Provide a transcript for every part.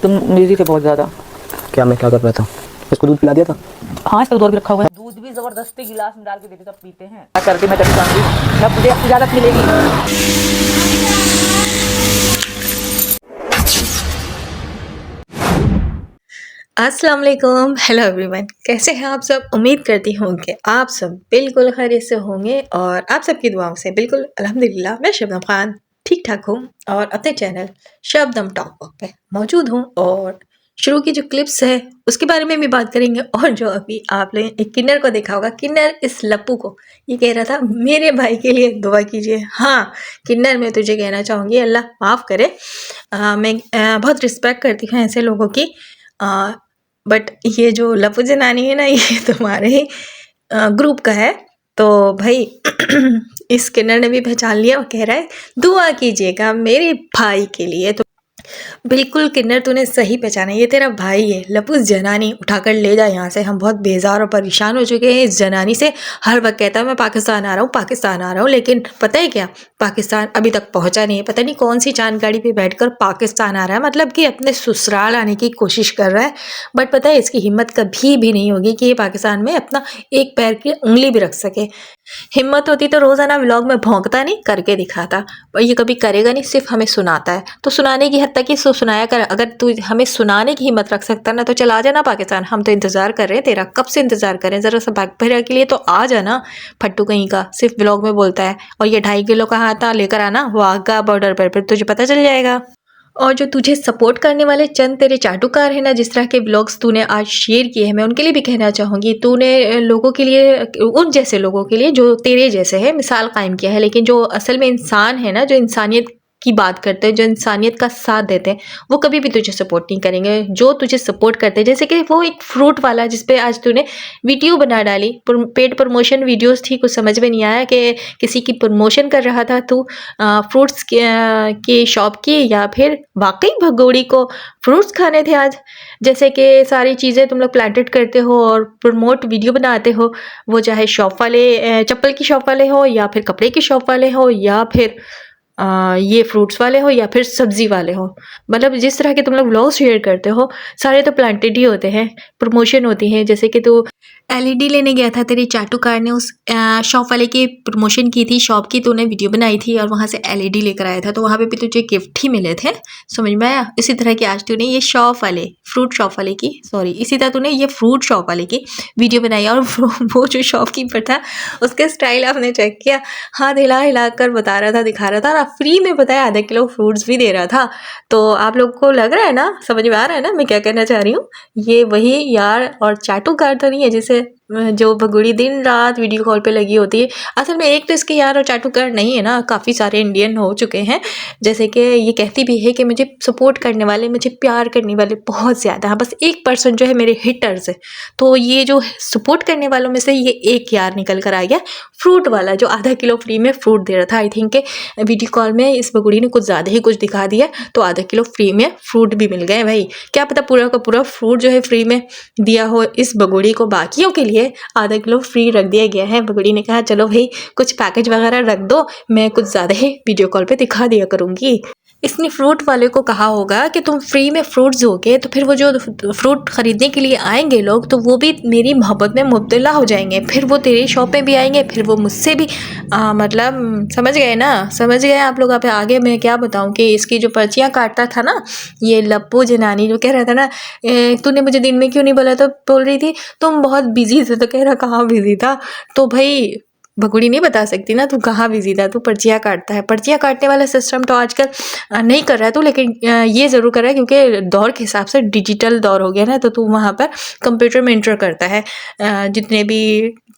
तुम बिजी थे बहुत ज़्यादा। क्या मैं क्या कर रहा था? इसको दूध पिला दिया था। हाँ, इसका दूध भी रखा हुआ है। दूध भी जबरदस्ती गिलास में डाल के देते, सब पीते हैं। क्या करके मैं कभी खाऊंगी, अब तुझे इजाज़त मिलेगी। अस्सलाम वालेकुम, हेलो एवरीवन। कैसे हैं आप सब? उम्मीद करती हूँ कि आप सब बिल्कुल खैरियत से होंगे और आप सबकी दुआओं से बिल्कुल अल्हम्दुलिल्लाह मैं शबनम खान ठीक ठाक हूँ और अपने चैनल शबनम टॉक पे मौजूद हूँ। और शुरू की जो क्लिप्स है उसके बारे में भी बात करेंगे। और जो अभी आपने एक किन्नर को देखा होगा, किन्नर इस लप्पू को ये कह रहा था मेरे भाई के लिए दुआ कीजिए। हाँ किन्नर, मैं तुझे कहना चाहूँगी अल्लाह माफ़ करे। मैं बहुत रिस्पेक्ट करती हूँ ऐसे लोगों की। बट ये जो लपू जनानी है ना, ये तुम्हारे ही ग्रुप का है। तो भाई इस किन्नर ने भी पहचान लिया और कह रहा है दुआ कीजिएगा मेरे भाई के लिए। तो बिल्कुल किन्नर, तूने सही पहचाना, ये तेरा भाई है लपूस जनानी। उठाकर ले जा यहाँ से, हम बहुत बेजार और परेशान हो चुके हैं इस जनानी से। हर वक्त कहता है मैं पाकिस्तान आ रहा हूँ, पाकिस्तान आ रहा हूँ, लेकिन पता है क्या, पाकिस्तान अभी तक पहुँचा नहीं है। पता नहीं कौन सी चांद गाड़ी पे बैठकर पाकिस्तान आ रहा है, मतलब कि अपने ससुराल आने की कोशिश कर रहा है। बट पता है इसकी हिम्मत कभी भी नहीं होगी कि ये पाकिस्तान में अपना एक पैर की उंगली भी रख सके। हिम्मत होती तो रोज़ाना व्लॉग में भौंकता नहीं, करके दिखाता। पर ये कभी करेगा नहीं, सिर्फ हमें सुनाता है। तो सुनाने की हद तक ही सुनाया कर। अगर तू हमें सुनाने की हिम्मत रख सकता ना तो चला जाना पाकिस्तान, हम तो इंतज़ार कर रहे हैं तेरा। कब से इंतज़ार कर रहे हैं, ज़रा सा भाग भैरा के लिए तो आ जाना। फट्टू कहीं का सिर्फ व्लॉग में बोलता है। और ये 2.5 किलो का आता लेकर आना वाघा बॉर्डर पर, फिर तुझे पता चल जाएगा। और जो तुझे सपोर्ट करने वाले चंद तेरे चाटुकार हैं ना, जिस तरह के व्लॉग्स तूने आज शेयर किए हैं, मैं उनके लिए भी कहना चाहूँगी। तूने लोगों के लिए, उन जैसे लोगों के लिए जो तेरे जैसे हैं, मिसाल कायम किया है। लेकिन जो असल में इंसान है ना, जो इंसानियत की बात करते हैं, जो इंसानियत का साथ देते हैं, वो कभी भी तुझे सपोर्ट नहीं करेंगे। जो तुझे सपोर्ट करते हैं, जैसे कि वो एक फ्रूट वाला जिस पे आज तूने वीडियो बना डाली, पेड प्रमोशन वीडियोस थी, कुछ समझ में नहीं आया कि किसी की प्रमोशन कर रहा था तू फ्रूट्स की शॉप की, या फिर वाकई भगोड़ी को फ्रूट्स खाने थे आज। जैसे कि सारी चीज़ें तुम लोग प्लांटेड करते हो और प्रमोट वीडियो बनाते हो, वो चाहे शॉप वाले चप्पल की शॉप वाले हो, या फिर कपड़े की शॉप वाले हो, या फिर ये फ्रूट्स वाले हो, या फिर सब्जी वाले हो। मतलब जिस तरह के तुम लोग व्लॉग शेयर करते हो सारे तो प्लांटेड ही होते हैं, प्रमोशन होती है। जैसे कि तू एलईडी लेने गया था, तेरी चाटुकार ने उस शॉप वाले की प्रमोशन की थी, शॉप की तूने वीडियो बनाई थी और वहाँ से एलईडी लेकर आया था, तो वहाँ पे भी तुझे गिफ्ट ही मिले थे, समझ में आया। इसी तरह की आज तूने ये शॉप वाले फ्रूट शॉप वाले की, सॉरी, इसी तरह तूने ये फ्रूट शॉप वाले की वीडियो बनाई। और वो जो शॉपकीपर था उसके स्टाइल आपने चेक किया, हाथ हिला हिला कर बता रहा था, दिखा रहा था, और फ्री में बताया आधा किलो फ्रूट्स भी दे रहा था। तो आप लोग को लग रहा है ना, समझ में आ रहा है ना मैं क्या कहना चाह रही हूँ। ये वही यार और चाटुकार तो नहीं है जिसे जो भगोड़ी दिन रात वीडियो कॉल पे लगी होती है। असल में एक तो इसके यार और चाटुकार नहीं है ना, काफ़ी सारे इंडियन हो चुके हैं। जैसे कि ये कहती भी है कि मुझे सपोर्ट करने वाले, मुझे प्यार करने वाले बहुत ज़्यादा हैं, बस 1% जो है मेरे हिटर्स है। तो ये जो सपोर्ट करने वालों में से ये एक यार निकल कर आ गया, फ्रूट वाला, जो आधा किलो फ्री में फ्रूट दे रहा था। आई थिंक वीडियो कॉल में इस भगोड़ी ने कुछ ज़्यादा ही कुछ दिखा दिया, तो आधा किलो फ्री में फ्रूट भी मिल गए। भाई क्या पता पूरा का पूरा फ्रूट जो है फ्री में दिया हो इस भगोड़ी को, बाकियों के लिए आधा किलो फ्री रख दिया गया है। भगोड़ी ने कहा चलो भाई कुछ पैकेज वगैरह रख दो, मैं कुछ ज़्यादा ही वीडियो कॉल पे दिखा दिया करूँगी। इसने फ्रूट वाले को कहा होगा कि तुम फ्री में फ्रूट्स दोगे तो फिर वो जो फ्रूट खरीदने के लिए आएंगे लोग, तो वो भी मेरी मोहब्बत में मुब्तला हो जाएंगे, फिर वो तेरी शॉप में भी आएंगे, फिर वो मुझसे भी मतलब समझ गए ना, समझ गए आप लोग। अब आगे मैं क्या बताऊं कि इसकी जो पर्चियाँ काटता था ना ये लप्पू जनानी, जो कह रहा था ना तूने मुझे दिन में क्यों नहीं बोला, तो बोल रही थी तुम बहुत बिजी थे, तो कह रहा कहाँ बिजी था। तो भाई भगोड़ी नहीं बता सकती ना तू कहाँ बिजी था, तू पर्चियाँ काटता है। पर्चियाँ काटने वाला सिस्टम तो आजकल नहीं कर रहा है तू, लेकिन ये ज़रूर कर रहा है क्योंकि दौर के हिसाब से डिजिटल दौर हो गया ना, तो तू वहाँ पर कंप्यूटर में इंटर करता है। जितने भी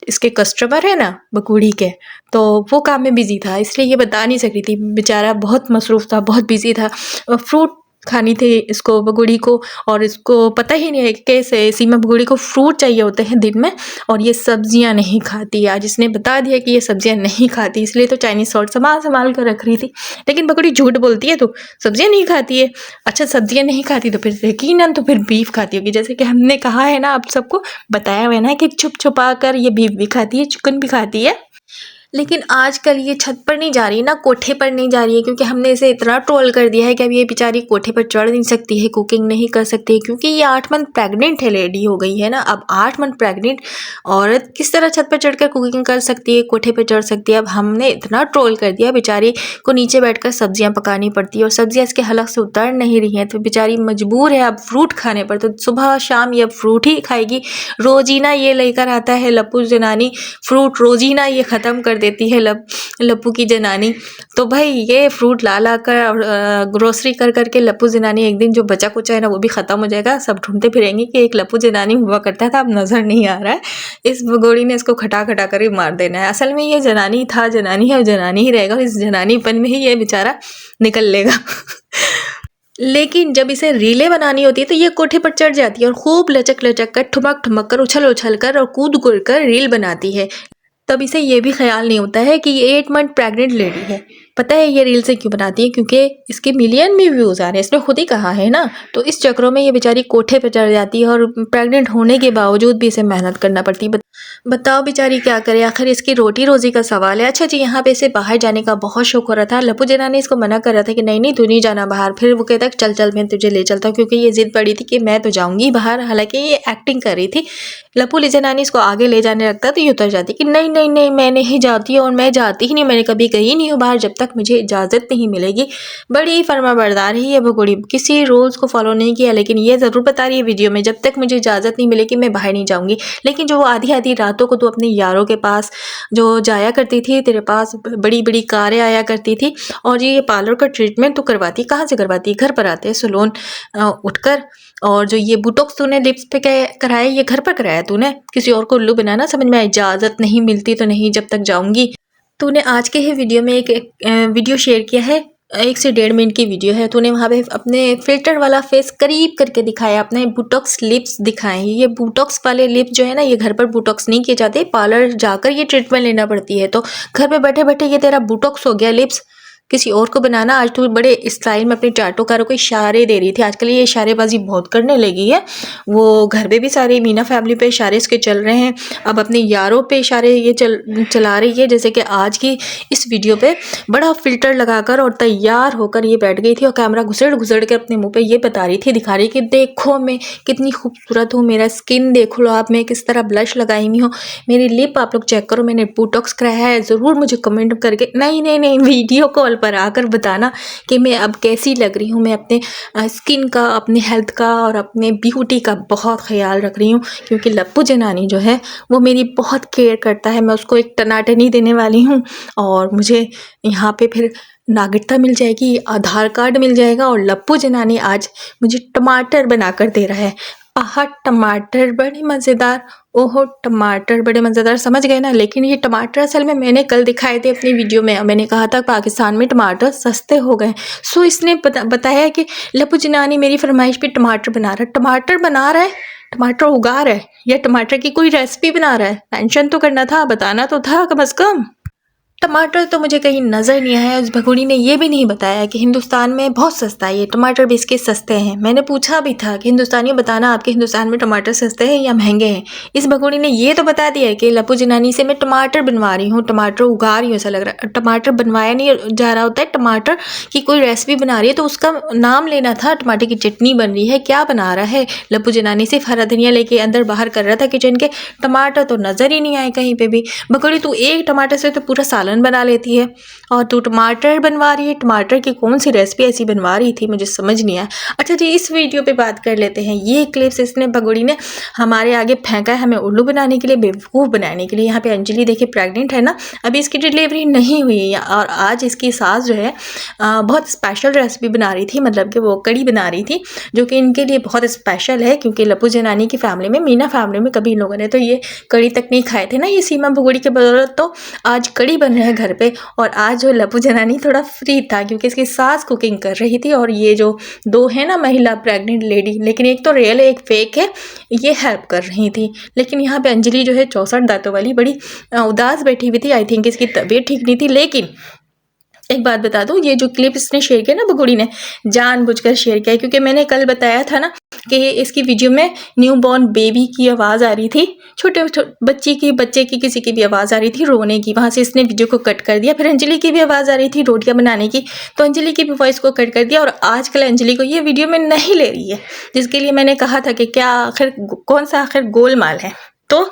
इसके कस्टमर है ना भगोड़ी के, तो वो काम में बिजी था, इसलिए ये बता नहीं सक रही थी। बेचारा बहुत मसरूफ़ था, बहुत बिजी था। फ्रूट खानी थी इसको भगोड़ी को, और इसको पता ही नहीं है कि कैसे सीमा भगोड़ी को फ्रूट चाहिए होते हैं दिन में, और ये सब्जियां नहीं खाती। आज इसने बता दिया कि ये सब्जियां नहीं खाती, इसलिए तो चाइनीज़ सॉल्ट संभाल संभाल कर रख रही थी। लेकिन भगोड़ी झूठ बोलती है, तो सब्जियां नहीं खाती है। अच्छा सब्जियां नहीं खाती तो फिर यकीनन तो फिर बीफ खाती होगी, जैसे कि हमने कहा है ना, आप सबको बताया हुआ है ना कि छुप छुपा कर ये बीफ भी खाती है, चिकन भी खाती है। लेकिन आजकल ये छत पर नहीं जा रही ना, कोठे पर नहीं जा रही है, क्योंकि हमने इसे इतना ट्रोल कर दिया है कि अब ये बेचारी कोठे पर चढ़ नहीं सकती है, कुकिंग नहीं कर सकती है, क्योंकि ये 8 मंथ प्रेग्नेंट है, लेडी हो गई है ना। अब 8 मंथ प्रेग्नेंट औरत किस तरह छत पर चढ़कर कुकिंग कर सकती है, कोठे पर चढ़ सकती है। अब हमने इतना ट्रोल कर दिया, बेचारी को नीचे बैठकर सब्जियां पकानी पड़ती है और सब्जियां इसके हलक से उतर नहीं रही हैं, तो बेचारी मजबूर है अब फ्रूट खाने पर। तो सुबह शाम ये फ्रूट ही खाएगी। रोजीना ये लेकर आता है लप्पू जनानी फ्रूट, रोजीना ये ख़त्म कर देती है लप्पू की जनानी। तो भाई ये फ्रूट ला कर ग्रोसरी कर करके लप्पू जनानी एक दिन जो बचा कुचा है ना वो भी ख़त्म हो जाएगा। सब ढूंढते फिरेंगे कि एक लप्पू जनानी हुआ करता था, अब नज़र नहीं आ रहा है। इस भगोड़ी ने इसको खटा खटा कर ही मार देना है। असल में ये जनानी था, जनानी है और जनानी ही रहेगा, और इस जनानीपन में ही ये बेचारा निकल लेगा। लेकिन जब इसे रीलें बनानी होती है तो ये कोठे पर चढ़ जाती है और खूब लचक लचक कर, ठुमक ठुमक कर, उछल उछल कर और कूद कूद कर रील बनाती है। तब इसे ये भी ख्याल नहीं होता है कि ये 8 मंथ प्रेग्नेंट लेडी है। पता है ये रील से क्यों बनाती है? क्योंकि इसके मिलियन में व्यूज़ आ रहे हैं, इसने खुद ही कहा है ना। तो इस चक्रों में ये बेचारी कोठे पर चढ़ जाती है और प्रेग्नेंट होने के बावजूद भी इसे मेहनत करना पड़ती है। बताओ बेचारी क्या करे, आखिर इसकी रोटी रोज़ी का सवाल है। अच्छा जी, यहाँ पे इसे बाहर जाने का बहुत शौक हो रहा था। लप्पू जना ने इसको मना कर रहा था कि नहीं नहीं तू नहीं जाना बाहर। फिर वो कहता चल चल मैं तुझे ले चलता हूँ, क्योंकि ये जिद पड़ी थी कि मैं तो जाऊँगी बाहर। हालांकि ये एक्टिंग कर रही थी। लप्पू जना ने इसको आगे ले जाने लगता तो ये उतर जाती कि नहीं नहीं नहीं मैं नहीं जाती और मैं जाती ही नहीं, मैंने कभी गई नहीं हूँ बाहर जब तक मुझे इजाज़त नहीं मिलेगी। बड़ी फर्माबरदार है ये भगोड़ी, किसी रूल्स को फॉलो नहीं किया, लेकिन ये ज़रूर बता रही है वीडियो में जब तक मुझे इजाज़त नहीं मिलेगी मैं बाहर नहीं जाऊँगी। लेकिन जो आधी आधी रातों को तो अपने यारों के पास जो जाया करती थी, तेरे पास बड़ी बड़ी कारें आया करती थी और ये पार्लर का ट्रीटमेंट तो करवाती, कहाँ से करवाती? घर पर आते हैं सैलून उठकर। और जो ये बोटॉक्स तूने लिप्स पे कराया ये घर पर कराया तूने, किसी और को उल्लू बनाना समझ में। इजाज़त नहीं मिलती तो नहीं, जब तक जाऊँगी। तूने आज के ही वीडियो में एक वीडियो शेयर किया है, 1 से 1.5 मिनट की वीडियो है। तूने वहाँ पे अपने फिल्टर वाला फेस करीब करके दिखाया, अपने बोटॉक्स लिप्स दिखाए। ये बोटॉक्स वाले लिप जो है ना, ये घर पर बोटॉक्स नहीं किए जाते, पार्लर जाकर ये ट्रीटमेंट लेना पड़ती है। तो घर पे बैठे बैठे ये तेरा बोटॉक्स हो गया लिप्स, किसी और को बनाना। आज तू बड़े स्टाइल में अपने चाटोकारों को इशारे दे रही थी। आजकल ये इशारेबाजी बहुत करने लगी है। वो घर पे भी सारे मीना फैमिली पे इशारे इसके चल रहे हैं, अब अपने यारों पे इशारे ये चला रही है। जैसे कि आज की इस वीडियो पे बड़ा फिल्टर लगाकर और तैयार होकर ये बैठ गई थी और कैमरा घुसड़ के अपने मुँह पे ये बता रही थी, दिखा रही कि देखो मैं कितनी खूबसूरत हूँ, मेरा स्किन देख लो आप, मैं किस तरह ब्लश लगाई हुई हूँ, मेरी लिप आप लोग चेक करो, मैंने बोटॉक्स कराया है, ज़रूर मुझे कमेंट करके। नहीं नहीं नहीं, वीडियो कॉल पर आकर बताना कि मैं अब कैसी लग रही हूँ। मैं अपने स्किन का, अपने हेल्थ का और अपने ब्यूटी का बहुत ख्याल रख रही हूँ, क्योंकि लप्पू जनानी जो है वो मेरी बहुत केयर करता है। मैं उसको एक टनाटनी देने वाली हूँ और मुझे यहाँ पे फिर नागरिकता मिल जाएगी, आधार कार्ड मिल जाएगा। और लप्पू जनानी आज मुझे टमाटर बनाकर दे रहा है। आहा, टमाटर बड़े मज़ेदार, ओहो टमाटर बड़े मज़ेदार, समझ गए ना। लेकिन ये टमाटर असल में मैंने कल दिखाए थे अपनी वीडियो में, मैंने कहा था पाकिस्तान में टमाटर सस्ते हो गए। सो इसने बताया कि लप्पू जनानी मेरी फरमाइश पे टमाटर बना रहा है। टमाटर बना रहा है, टमाटर उगा रहा है, या टमाटर की कोई रेसिपी बना रहा है? मेंशन तो करना था, बताना तो था कम अज़ कम। टमाटर तो मुझे कहीं नज़र नहीं आया। उस भगोड़ी ने ये भी नहीं बताया कि हिंदुस्तान में बहुत सस्ता है ये टमाटर भी, इसके सस्ते हैं। मैंने पूछा भी था कि हिंदुस्तानियों बताना आपके हिंदुस्तान में टमाटर सस्ते हैं या महंगे हैं। इस भगोड़ी ने ये तो बता दिया है कि लप्पू जनानी से मैं टमाटर बनवा रही हूँ, टमाटर उगा रही हूँ। ऐसा लग रहा है टमाटर बनवाया नहीं जा रहा होता है, टमाटर की कोई रेसिपी बना रही है तो उसका नाम लेना था। टमाटर की चटनी बन रही है, क्या बना रहा है लप्पू जनानी? सिर्फ हरा धनिया लेके अंदर बाहर कर रहा था किचन के, टमाटर तो नज़र ही नहीं आए कहीं पर भी। भगोड़ी तू एक टमाटर से तो पूरा सालन बना लेती है और तू टमाटर बनवा रही है। टमाटर की कौन सी रेसिपी ऐसी बनवा रही थी, मुझे समझ नहीं आया। अच्छा जी, इस वीडियो पे बात कर लेते हैं। ये क्लिप्स इसने भगोड़ी ने हमारे आगे फेंका है हमें उल्लू बनाने के लिए, बेवकूफ़ बनाने के लिए। यहाँ पे अंजलि देखिए प्रेग्नेंट है ना, अभी इसकी डिलीवरी नहीं हुई है और आज इसकी सास जो है बहुत स्पेशल रेसिपी बना रही थी, मतलब कि वो कड़ी बना रही थी जो कि इनके लिए बहुत स्पेशल है, क्योंकि लप्पू जनानी की फैमिली में, मीना फैमिली में कभी इन लोगों ने तो ये कड़ी तक नहीं खाए थे ना। ये सीमा भगोड़ी के बदौलत तो आज कड़ी बन रहा है घर पे। और आज जो लप्पू जनानी थोड़ा फ्री था क्योंकि इसकी सास कुकिंग कर रही थी और ये जो दो है ना महिला प्रेग्नेंट लेडी, लेकिन एक तो रियल है एक फेक है, ये हेल्प कर रही थी। लेकिन यहाँ पे अंजलि जो है 64 दांतों वाली बड़ी उदास बैठी हुई थी। आई थिंक इसकी तबीयत ठीक नहीं थी। लेकिन एक बात बता दूं, ये जो क्लिप इसने शेयर किया ना भगोड़ी ने जानबूझकर शेयर किया है, क्योंकि मैंने कल बताया था ना कि इसकी वीडियो में न्यू बॉर्न बेबी की आवाज़ आ रही थी, छोटे बच्चे की किसी की भी आवाज़ आ रही थी रोने की। वहाँ से इसने वीडियो को कट कर दिया। फिर अंजलि की भी आवाज़ आ रही थी रोटियां बनाने की, तो अंजलि की भी वॉइस को कट कर दिया। और आजकल अंजलि को ये वीडियो में नहीं ले रही है, जिसके लिए मैंने कहा था कि क्या आखिर कौन सा आखिर गोलमाल है। तो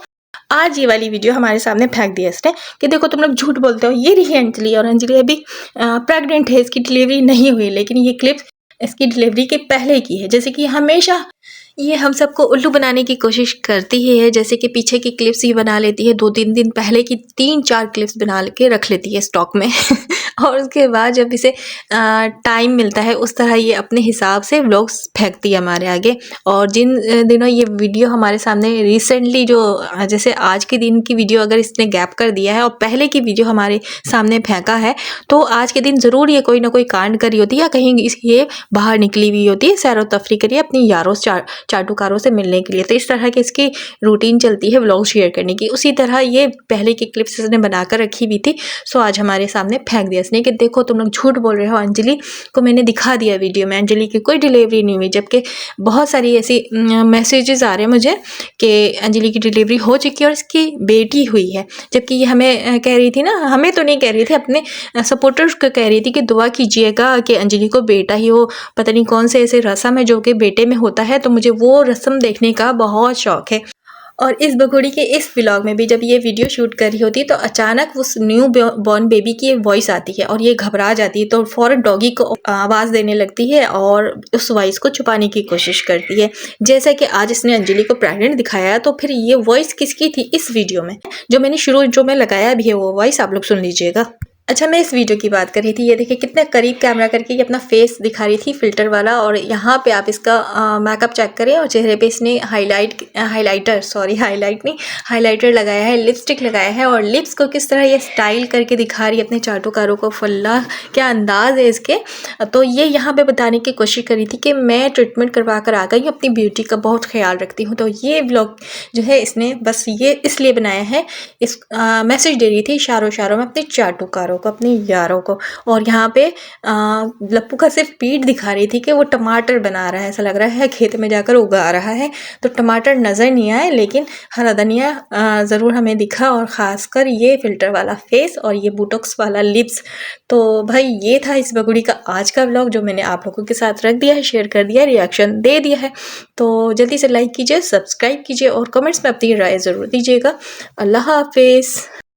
आज ये वाली वीडियो हमारे सामने फेंक दिया इसने कि देखो तुम लोग झूठ बोलते हो, ये रही है अंजलि, और अंजलि अभी प्रेग्नेंट है, इसकी डिलीवरी नहीं हुई, लेकिन ये क्लिप इसकी डिलीवरी के पहले की है। जैसे कि हमेशा ये हम सबको उल्लू बनाने की कोशिश करती ही है। जैसे कि पीछे की क्लिप्स ही बना लेती है, 2-3 दिन पहले की 3-4 क्लिप्स बना के रख लेती है स्टॉक में और उसके बाद जब इसे टाइम मिलता है उस तरह ये अपने हिसाब से व्लॉग्स फेंकती है हमारे आगे। और जिन दिनों ये वीडियो हमारे सामने रिसेंटली जो जैसे आज के दिन की वीडियो अगर इसने गैप कर दिया है और पहले की वीडियो हमारे सामने फेंका है, तो आज के दिन ज़रूर ये कोई ना कोई कांड करी होती है या कहीं ये बाहर निकली हुई होती है सैर व तफरी करिए अपनी यारों चाटुकारों से मिलने के लिए। तो इस तरह की इसकी रूटीन चलती है व्लॉग शेयर करने की। उसी तरह ये पहले की क्लिप्स इसने बनाकर रखी हुई थी, सो आज हमारे सामने फेंक दिया इसने कि देखो तुम लोग झूठ बोल रहे हो, अंजलि को मैंने दिखा दिया वीडियो में, अंजलि की कोई डिलीवरी नहीं हुई। जबकि बहुत सारी ऐसी मैसेजेस आ रहे हैं मुझे कि अंजलि की डिलीवरी हो चुकी है और इसकी बेटी हुई है। जबकि ये हमें कह रही थी ना, हमें तो नहीं कह रही थी, अपने सपोर्टर्स को कह रही थी कि दुआ कीजिएगा कि अंजलि को बेटा ही हो। पता नहीं कौन से ऐसे रस्म है जो कि बेटे में होता है, तो मुझे वो रस्म देखने का बहुत शौक है। और इस बगुड़ी के इस व्लॉग में भी जब ये वीडियो शूट कर रही होती है तो अचानक उस न्यू बॉर्न बेबी की वॉइस आती है और ये घबरा जाती है, तो फ़ौरन डॉगी को आवाज़ देने लगती है और उस वॉइस को छुपाने की कोशिश करती है। जैसा कि आज इसने अंजलि को प्रेग्नेंट दिखाया, तो फिर ये वॉइस किसकी थी इस वीडियो में, जो मैं लगाया भी है वो वॉइस आप लोग सुन लीजिएगा। अच्छा, मैं इस वीडियो की बात कर रही थी, ये देखिए कितने करीब कैमरा करके ये अपना फेस दिखा रही थी फिल्टर वाला। और यहाँ पे आप इसका मेकअप चेक करें और चेहरे पे इसने हाइलाइटर लगाया है, लिपस्टिक लगाया है और लिप्स को किस तरह ये स्टाइल करके दिखा रही है अपने चाटुकारों को। फल्ला क्या अंदाज है इसके। तो ये यहाँ पे बताने की कोशिश करी थी कि मैं ट्रीटमेंट करवा कर आ गई, अपनी ब्यूटी का बहुत ख्याल रखती हूँ। तो ये व्लॉग जो है इसने बस ये इसलिए बनाया है, इस मैसेज दे रही थी इशारों में अपने चाटुकारों को, अपने यारों को। और यहाँ पे लप्पू का सिर्फ पीठ दिखा रही थी कि वो टमाटर बना रहा है, ऐसा लग रहा है खेत में जाकर उगा रहा है। तो टमाटर नज़र नहीं आए, लेकिन हरा धनिया ज़रूर हमें दिखा, और ख़ासकर ये फ़िल्टर वाला फेस और ये बोटॉक्स वाला लिप्स। तो भाई ये था इस बगुड़ी का आज का व्लॉग, जो मैंने आप लोगों के साथ रख दिया है, शेयर कर दिया, रिएक्शन दे दिया है। तो जल्दी से लाइक कीजिए, सब्सक्राइब कीजिए और कमेंट्स में अपनी राय ज़रूर दीजिएगा। अल्लाह हाफिज़।